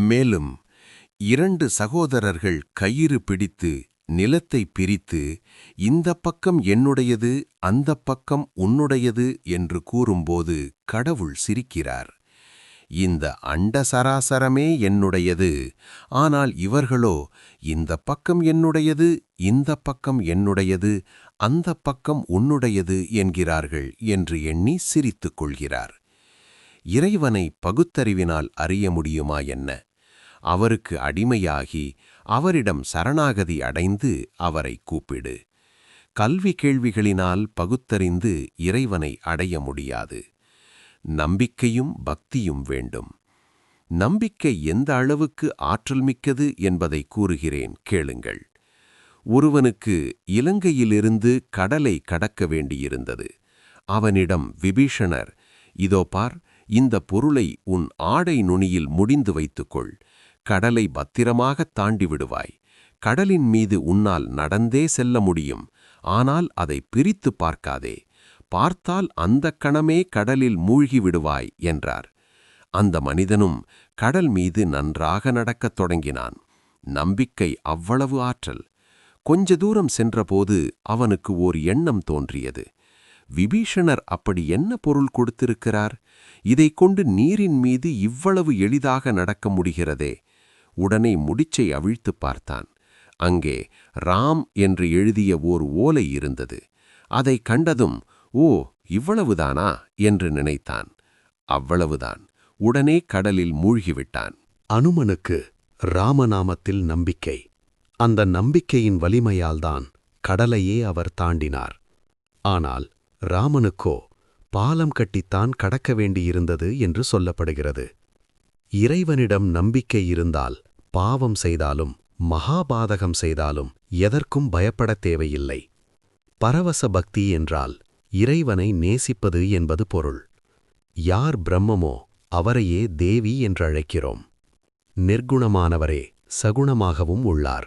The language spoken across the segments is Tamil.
மேலும் 2 சகோதரர்கள் கயிறு பிடித்து நிலத்தை பிரித்து, இந்தப் பக்கம் என்னுடையது, அந்தப் பக்கம் உன்னுடையது என்று கூறும்போது கடவுள் சிரிக்கிறார். இந்த அண்ட சராசரமே என்னுடையது, ஆனால் இவர்களோ இந்தப் பக்கம் என்னுடையது, இந்தப் பக்கம் என்னுடையது, அந்தப் பக்கம் உன்னுடையது என்கிறார்கள் என்று எண்ணி சிரித்துக் கொள்கிறார். இறைவனை பகுத்தறிவினால் அறிய முடியுமா என்ன? அவருக்கு அடிமையாகி அவரிடம் சரணாகதி அடைந்து அவரை கூப்பிடு. கல்வி கேள்விகளினால் பகுத்தறிந்து இறைவனை அடைய முடியாது. நம்பிக்கையும் பக்தியும் வேண்டும். நம்பிக்கை எந்த அளவுக்கு ஆற்றல் மிக்கது என்பதை கூறுகிறேன், கேளுங்கள். ஒருவனுக்கு இலங்கையிலிருந்து கடலை கடக்க வேண்டியிருந்தது. அவனிடம் விபீஷணர், இதோ பார், இந்த பொருளை உன் ஆடை நுனியில் முடிந்து வைத்துக்கொள். கடலை பத்திரமாகத் தாண்டி விடுவாய். கடலின் மீது உன்னால் நடந்தே செல்ல முடியும். ஆனால் அதை பிரித்து பார்க்காதே. பார்த்தால் அந்தக் கணமே கடலில் மூழ்கி விடுவாய் என்றார். அந்த மனிதனும் கடல் மீது நன்றாக நடக்கத் தொடங்கினான். நம்பிக்கை அவ்வளவு ஆற்றல். கொஞ்ச தூரம் சென்றபோது அவனுக்கு ஓர் எண்ணம் தோன்றியது. விபீஷணர் அப்படி என்ன பொருள் கொடுத்திருக்கிறார்? இதைக் கொண்டு நீரின் மீது இவ்வளவு எளிதாக நடக்க முடிகிறதே. உடனே முடிச்சை அவிழ்த்துப் பார்த்தான். அங்கே ராம் என்று எழுதிய ஓர் ஓலை இருந்தது. அதை கண்டதும், ஓ, இவ்வளவுதானா என்று நினைத்தான். அவ்வளவுதான். உடனே கடலில் மூழ்கிவிட்டான். அனுமனுக்கு ராமநாமத்தில் நம்பிக்கை. அந்த நம்பிக்கையின் வலிமையால்தான் கடலையே அவர் தாண்டினார். ஆனால் ராமனுக்கோ பாலம் கட்டித்தான் கடக்க வேண்டியிருந்தது என்று சொல்லப்படுகிறது. இறைவனிடம் நம்பிக்கை இருந்தால் பாவம் செய்தாலும் மகாபாதகம் செய்தாலும் எதற்கும் பயப்படத் தேவையில்லை. பரவச பக்தி என்றால் இறைவனை நேசிப்பது என்பது பொருள். யார் பிரம்மமோ அவரையே தேவி என்றழைக்கிறோம். நிர்குணமானவரே சகுணமாகவும் உள்ளார்.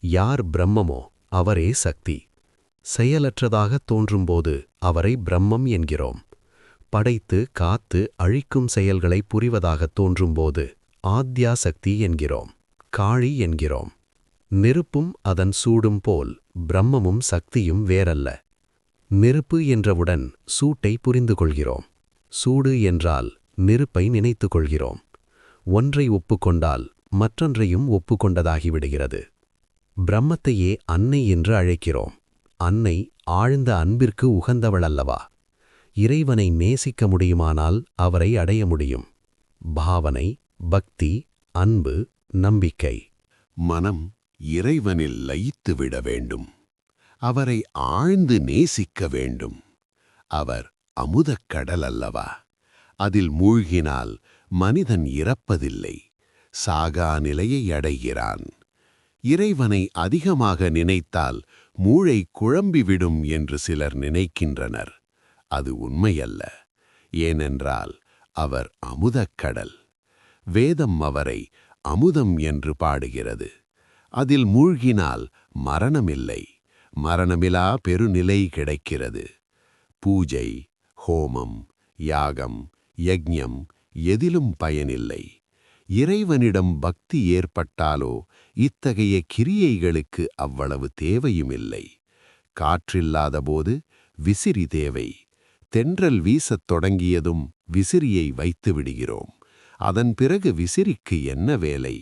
யார் பிரம்மமோ அவரே சக்தி. செயலற்றதாகத் தோன்றும்போது அவரை பிரம்மம் என்கிறோம். படைத்து காத்து அழிக்கும் செயல்களை புரிவதாகத் தோன்றும்போது ஆத்யா சக்தி என்கிறோம், காளி என்கிறோம். நெருப்பும் அதன் சூடும் போல் பிரம்மமும் சக்தியும் வேறல்ல. நெருப்பு என்றவுடன் சூட்டை புரிந்து கொள்கிறோம். சூடு என்றால் நெருப்பை நினைத்து கொள்கிறோம். ஒன்றை ஒப்புக்கொண்டால் மற்றொன்றையும் ஒப்புக்கொண்டதாகிவிடுகிறது. பிரம்மத்தையே அன்னை என்று அழைக்கிறோம். அன்னை ஆழ்ந்த அன்பிற்கு உகந்தவளல்லவா? இறைவனை நேசிக்க முடியுமானால் அவரை அடைய முடியும். பாவனை, பக்தி, அன்பு, நம்பிக்கை. மனம் இறைவனில் லயித்துவிட வேண்டும். அவரை ஆழ்ந்து நேசிக்க வேண்டும். அவர் அமுதக் கடல் அல்லவா? அதில் மூழ்கினால் மனிதன் இறப்பதில்லை, சாகா நிலையை அடைகிறான். இறைவனை அதிகமாக நினைத்தால் மூளை குழம்பிவிடும் என்று சிலர் நினைக்கின்றனர். அது உண்மையல்ல. ஏனென்றால் அவர் அமுதக் கடல். வேதம் அவரை அமுதம் என்று பாடுகிறது. அதில் மூழ்கினால் மரணமில்லை, மரணமிலா பெருநிலை கிடைக்கிறது. பூஜை, ஹோமம், யாகம், யஜ்ஞம் எதிலும் பயனில்லை. இறைவனிடம் பக்தி ஏற்பட்டாலோ இத்தகைய கிரியைகளுக்கு அவ்வளவு தேவையுமில்லை. காற்றில்லாதபோது விசிறி தேவை. தென்றல் வீசத் தொடங்கியதும் விசிறியை வைத்து விடுகிறோம். அதன் பிறகு விசிறிக்கு என்ன வேலை?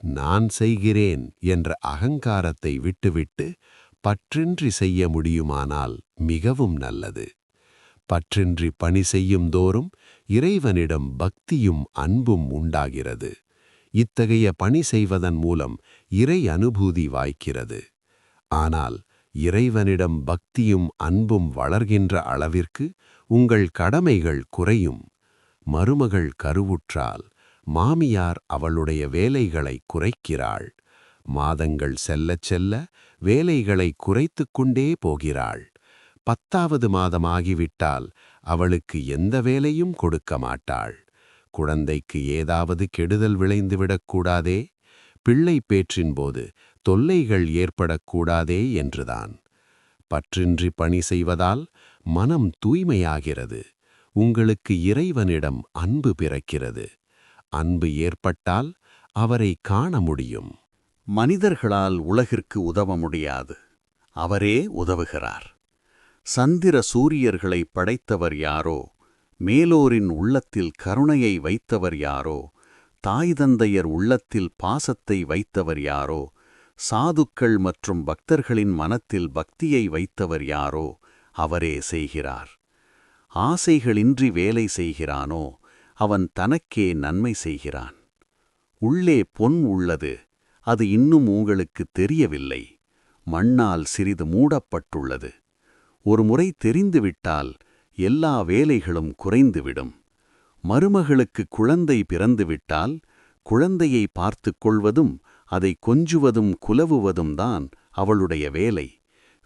நான் செய்கிறேன் என்ற அகங்காரத்தை விட்டுவிட்டு பற்றின்றி செய்ய முடியுமானால் மிகவும் நல்லது. பற்றின்றி பணி செய்யும் தோறும் இறைவனிடம் பக்தியும் அன்பும் உண்டாகிறது. இத்தகைய பணி செய்வதன் மூலம் இறை அனுபூதி வாய்க்கிறது. ஆனால் இறைவனிடம் பக்தியும் அன்பும் வளர்கின்ற அளவிற்கு உங்கள் கடமைகள் குறையும். மருமகள் கருவுற்றால் மாமியார் அவளுடைய வேலைகளை குறைக்கிறாள். மாதங்கள் செல்லச் செல்ல வேலைகளை குறைத்துக் கொண்டே போகிறாள். 10வது மாதமாகிவிட்டால் அவளுக்கு எந்த வேலையும் கொடுக்க மாட்டாள். குழந்தைக்கு ஏதாவது கெடுதல் விளைந்துவிடக்கூடாதே, பிள்ளை பேற்றின்போது தொல்லைகள் ஏற்படக்கூடாதே என்றுதான். பற்றின்றி பணி செய்வதால் மனம் தூய்மையாகிறது. உங்களுக்கு இறைவனிடம் அன்பு பிறக்கிறது. அன்பு ஏற்பட்டால் அவரை காண முடியும். மனிதர்களால் உலகிற்கு உதவ முடியாது. அவரே உதவுகிறார். சந்திர சூரியர்களை படைத்தவர் யாரோ, மேலோரின் உள்ளத்தில் கருணையை வைத்தவர் யாரோ, தாய் தந்தையர் உள்ளத்தில் பாசத்தை வைத்தவர் யாரோ, சாதுக்கள் மற்றும் பக்தர்களின் மனத்தில் பக்தியை வைத்தவர் யாரோ அவரே செய்கிறார். ஆசைகளின்றி வேலை செய்கிறானோ அவன் தனக்கே நன்மை செய்கிறான். உள்ளே பொன் உள்ளது, அது இன்னும் உங்களுக்கு தெரியவில்லை. மண்ணால் சிறிது மூடப்பட்டுள்ளது. ஒருமுறை தெரிந்துவிட்டால் எல்லா வேலைகளும் குறைந்துவிடும். மருமகளுக்கு குழந்தை பிறந்துவிட்டால் குழந்தையை பார்த்து கொள்வதும் அதை கொஞ்சுவதும் குலவுவதும் தான் அவளுடைய வேலை.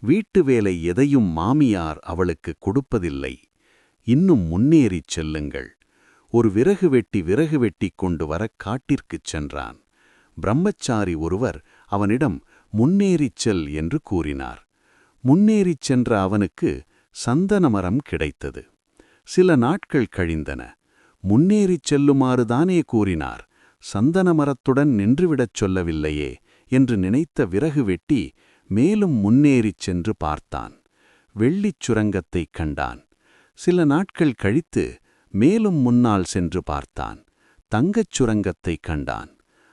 வீட்டு வேலை எதையும் மாமியார் அவளுக்கு கொடுப்பதில்லை. இன்னும் முன்னேறிச் செல்லுங்கள். ஒரு விறகு வெட்டி கொண்டு வர காட்டிற்குச் சென்றான். பிரம்மச்சாரி ஒருவர் அவனிடம் முன்னேறிச் செல் என்று கூறினார். முன்னேறிச் சென்ற அவனுக்கு சந்தனமரம் கிடைத்தது. சில நாட்கள் கழிந்தன. முன்னேறிச் செல்லுமாறுதானே கூறினார், சந்தனமரத்துடன் நின்றுவிடச் சொல்லவில்லையே என்று நினைத்த விறகு வெட்டி மேலும் முன்னேறிச் சென்று பார்த்தான். வெள்ளிச் சுரங்கத்தைக் கண்டான். சில நாட்கள் கழித்து மேலும் முன்னால் சென்று பார்த்தான். தங்கச் சுரங்கத்தைக் கண்டான்.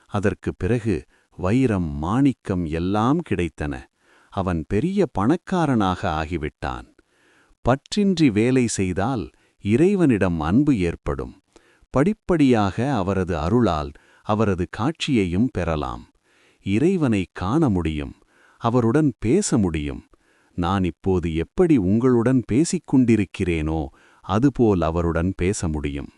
அதற்குப் பிறகு வைரம், மாணிக்கம் எல்லாம் கிடைத்தன. அவன் பெரிய பணக்காரனாக ஆகிவிட்டான். பற்றின்றி வேலை செய்தால் இறைவனிடம் அன்பு ஏற்படும். படிப்படியாக அவரது அருளால் அவரது காட்சியையும் பெறலாம். இறைவனை காண முடியும். அவருடன் பேச முடியும். நான் இப்போது எப்படி உங்களுடன் பேசிக் கொண்டிருக்கிறேனோ அதுபோல் அவருடன் பேச முடியும்.